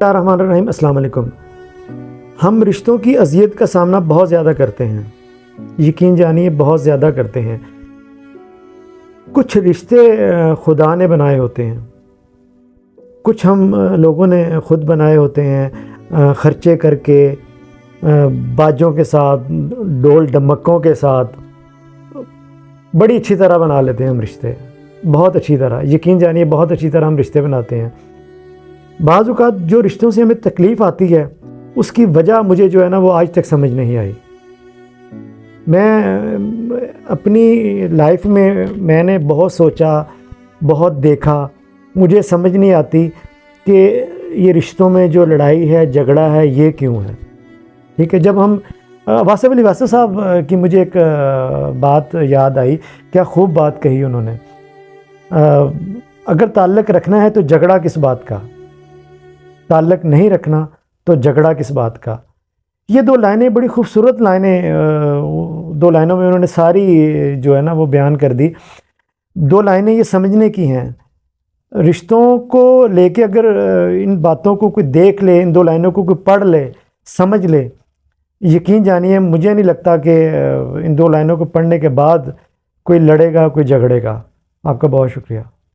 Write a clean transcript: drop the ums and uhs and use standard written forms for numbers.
الرحمن الرحیم۔ السلام علیکم۔ ہم رشتوں کی اذیت کا سامنا بہت زیادہ کرتے ہیں، یقین جانیے بہت زیادہ کرتے ہیں۔ کچھ رشتے خدا نے بنائے ہوتے ہیں، کچھ ہم لوگوں نے خود بنائے ہوتے ہیں، خرچے کر کے، باجوں کے ساتھ، ڈول ڈمکوں کے ساتھ بڑی اچھی طرح بنا لیتے ہیں ہم رشتے، بہت اچھی طرح، یقین جانیے بہت اچھی طرح ہم رشتے بناتے ہیں۔ بعض اوقات جو رشتوں سے ہمیں تکلیف آتی ہے اس کی وجہ مجھے جو ہے نا وہ آج تک سمجھ نہیں آئی۔ میں اپنی لائف میں نے بہت سوچا، بہت دیکھا، مجھے سمجھ نہیں آتی کہ یہ رشتوں میں جو لڑائی ہے، جھگڑا ہے، یہ کیوں ہے۔ ٹھیک ہے، جب ہم واصف علی واصف صاحب کی مجھے ایک بات یاد آئی، کیا خوب بات کہی انہوں نے، اگر تعلق رکھنا ہے تو جھگڑا کس بات کا، تعلق نہیں رکھنا تو جھگڑا کس بات کا۔ یہ دو لائنیں بڑی خوبصورت لائنیں، دو لائنوں میں انہوں نے ساری جو ہے نا وہ بیان کر دی۔ دو لائنیں یہ سمجھنے کی ہیں، رشتوں کو لے کے اگر ان باتوں کو کوئی دیکھ لے، ان دو لائنوں کو کوئی پڑھ لے، سمجھ لے، یقین جانیے مجھے نہیں لگتا کہ ان دو لائنوں کو پڑھنے کے بعد کوئی لڑے گا، کوئی جھگڑے گا۔ آپ کا بہت شکریہ۔